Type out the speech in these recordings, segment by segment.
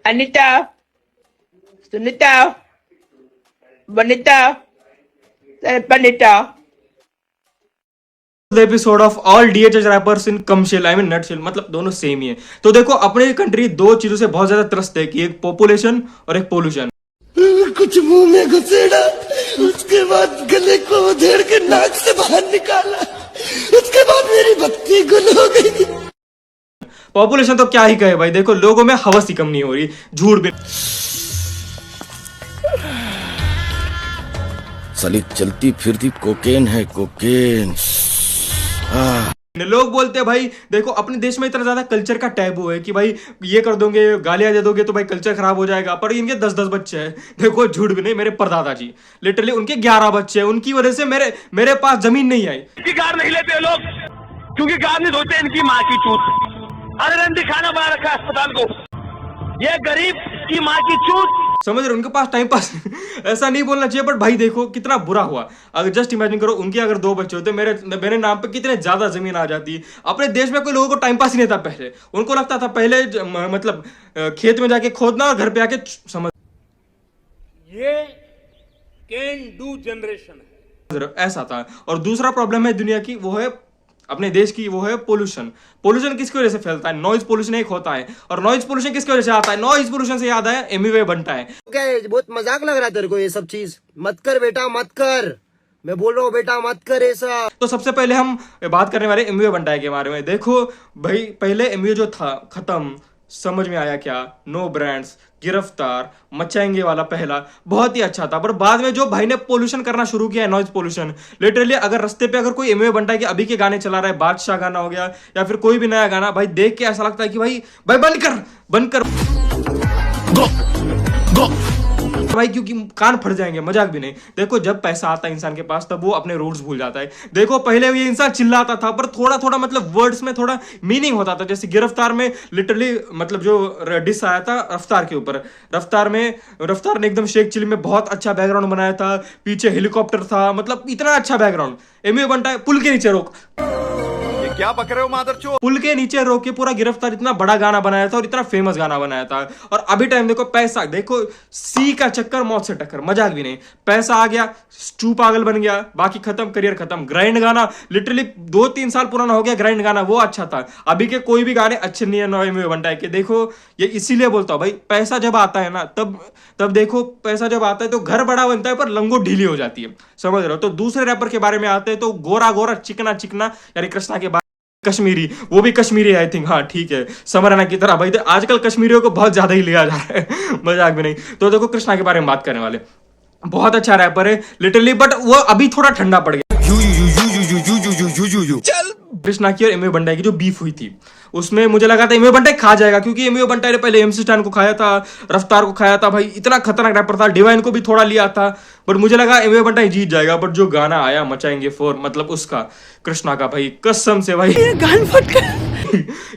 Anita, Sunita, Bonita, Panita. Episode of all DHH rappers in कमशिल I mean nutshell, मतलब दोनों same ही है। तो देखो अपनी कंट्री दो चीजों से बहुत ज्यादा त्रस्त है कि एक पॉपुलेशन और एक पोल्यूशन। कुछ मुंह में घुसेड़ा, उसके बाद गले को उधेड़ के नाक से बाहर निकाला, उसके बाद मेरी बत्ती गुल हो गई। पॉपुलेशन तो क्या ही कहे भाई, देखो लोगों में हवस ही कम नहीं हो रही, झूठ भी। साली चलती फिरती कोकेन है, कोकेन। लोग बोलते हैं भाई देखो अपने देश में इतना ज्यादा कल्चर का टैबू है कि भाई ये कर दोगे, गालियां दे दोगे तो भाई कल्चर खराब हो जाएगा। पर इनके 10-10 बच्चे हैं, देखो झूठ भी नहीं, मेरे परदादा जी लिटरली उनके 11 बच्चे हैं, उनकी वजह से मेरे पास जमीन नहीं आई। इनकी कार नहीं लेते लोग क्योंकि कार नहीं धोते इनकी माँ की चूत। अरे रंडी खाना बना रखा है अस्पताल को, ये गरीब की माँ की चूत। समझ रहे उनके पास टाइम पास ऐसा नहीं बोलना चाहिए, बट भाई देखो कितना बुरा हुआ। अगर जस्ट इमेजिन करो उनके अगर 2 बच्चे होते, मेरे नाम पे कितने ज्यादा जमीन आ जाती। अपने देश में कोई लोगों को टाइम पास ही नहीं था पहले, उनको लगता था पहले मतलब खेत में जाके खोदना और घर पे आके समझ। ये कैन डू जनरेशन है, ऐसा था। और दूसरा प्रॉब्लम है दुनिया की, वो है अपने देश की, वो है पोल्यूशन। पोल्यूशन किसकी वजह से फैलता है? नॉइज पोल्यूशन एक होता है। और नॉइज पोल्यूशन किसकी वजह से आता है? नॉइज पोल्यूशन से याद आया एमिवे बनता है। क्या है, बहुत मजाक लग रहा है तेरे को ये सब चीज? मत कर बेटा, मत कर, मैं बोल रहा हूँ बेटा मत कर ऐसा। तो सबसे पहले हम बात करने वाले एमवे बनता के बारे में। देखो भाई पहले एमवे जो था खत्म, समझ में आया क्या? नो ब्रांड्स, गिरफ्तार, मचाएंगे वाला पहला बहुत ही अच्छा था। पर बाद में जो भाई ने पोल्यूशन करना शुरू किया है, नॉइज पोल्यूशन, लिटरली अगर रास्ते पे अगर कोई एमवे बनता है कि अभी के गाने चला रहा है, बादशाह गाना हो गया या फिर कोई भी नया गाना, भाई देख के ऐसा लगता है कि भाई बंद कर भाई, क्योंकि कान फट जाएंगे, मजाक भी नहीं। देखो जब पैसा आता है इंसान के पास तब वो अपने रूट्स भूल जाता है। देखो पहले ये इंसान चिल्लाता था पर थोड़ा थोड़ा मतलब वर्ड्स में थोड़ा मीनिंग होता था। जैसे गिरफ्तार में लिटरली मतलब जो डिस आया था रफ्तार के ऊपर, रफ्तार ने एकदम शेख चिली में बहुत अच्छा बैकग्राउंड बनाया था, पीछे हेलीकॉप्टर था, मतलब इतना अच्छा बैकग्राउंड। एमवे बनता है पुल के नीचे रोक, क्या बक रहे हो मादरचोद? पुल के नीचे रोक के पूरा गिरफ्तार इतना बड़ा गाना बनाया था और इतना फेमस गाना बनाया था। और अभी टाइम देखो पैसा, देखो सी का चक्कर मौत से टक्कर, मजाक भी नहीं। पैसा आ गया, स्टू पागल बन गया, बाकी खत्म, करियर खत्म। ग्राइंड गाना लिटरली 2-3 साल पुराना हो गया, ग्राइंड गाना वो अच्छा था। अभी के कोई भी गाने अच्छे नहीं है नए में बनता है कि देखो ये इसीलिए बोलता हूं भाई, पैसा जब आता है ना तब देखो पैसा जब आता है तो घर बड़ा बनता है पर लंगोट ढीली हो जाती है, समझ रहे हो। तो दूसरे रैपर के बारे में आते हैं तो गोरा गोरा चिकना चिकना यानी कृष्णा के कश्मीरी, वो भी कश्मीरी आई थिंक, हाँ ठीक है, समराना की तरह। भाई आजकल कश्मीरियों को बहुत ज्यादा ही लिया जा रहा है, मजाक भी नहीं। तो देखो कृष्णा के बारे में बात करने वाले, बहुत अच्छा रैपर है लिटरली, बट वो अभी थोड़ा ठंडा पड़ गया। कृष्णा की और एमवे बंटाई की जो बीफ हुई थी उसमें मुझे लगा था एमवे बंटाई खा जाएगा, क्योंकि एमवे बंटाई ने पहले एमसी स्टैन को खाया था, रफ्तार को खाया था, भाई इतना खतरनाक रैपर था, डिवाइन को भी थोड़ा लिया था। बट मुझे लगा एमवे बंटाई जीत जाएगा। बट जो गाना आया मचाएंगे 4, मतलब उसका कृष्णा का, भाई कसम से भाई गान फट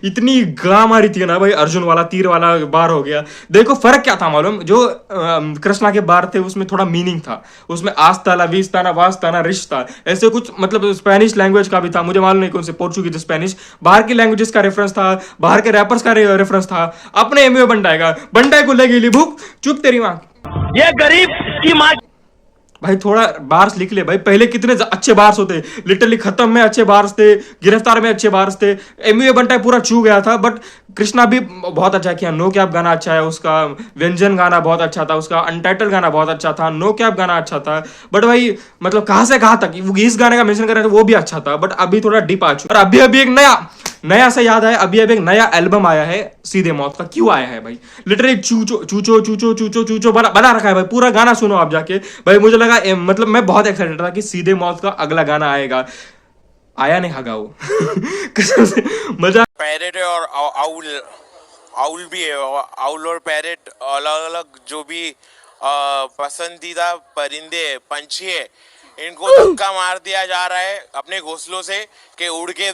इतनी गा मारी थी ना भाई, अर्जुन वाला तीर वाला बार हो गया। देखो फर्क क्या था मालूम? जो कृष्णा के बार थे उसमें थोड़ा मीनिंग था, उसमें आस्ताना वीस्ताना वास्ताना रिश्ता ऐसे कुछ, मतलब स्पेनिश लैंग्वेज का भी था, मुझे मालूम नहीं कौन से, पोर्चुगीज स्पेनिश, बाहर की लैंग्वेजेस का रेफरेंस था, बाहर के रैपर्स का रेफरेंस था। अपने एमवे बंटाई को लगी भूख, चुप तेरी माँ, ये गरीब की माँ। भाई थोड़ा बार्स लिख ले भाई, पहले कितने अच्छे बार्स होते, लिटरली खत्म में अच्छे बार्स थे, गिरफ्तार में अच्छे बार्स थे, एमवे बंटाई पूरा छू गया था। बट कृष्णा भी बहुत अच्छा किया, नो कैप गाना अच्छा है उसका, व्यंजन गाना बहुत अच्छा था उसका, अनटाइटल गाना बहुत अच्छा था, नो कैप गाना अच्छा था। बट भाई मतलब कहां से कहां तक इस गाने का मेंशन कर रहे थे वो भी अच्छा था, बट अभी थोड़ा डीप आ चुका। और अभी एक नया सा याद है, अभी एक नया एल्बम आया है सीधे मौत का। क्यों आया है भाई? लिटरली चूचो चूचो चूचो चूचो चूचो बना रखा है भाई, पूरा गाना सुनो आप जाके भाई। मुझे लगा मतलब मैं बहुत एक्साइटेड था कि सीधे मौत का अगला गाना आएगा, आया नहीं हगा वो कसम से मजा। पैरेट है और आउल भी है, आउल और पैरेट अलग अलग जो भी पसंदीदा परिंदे पंछी है, इनको धक्का मार दिया जा रहा है अपने घोंसलों से कि उड़ के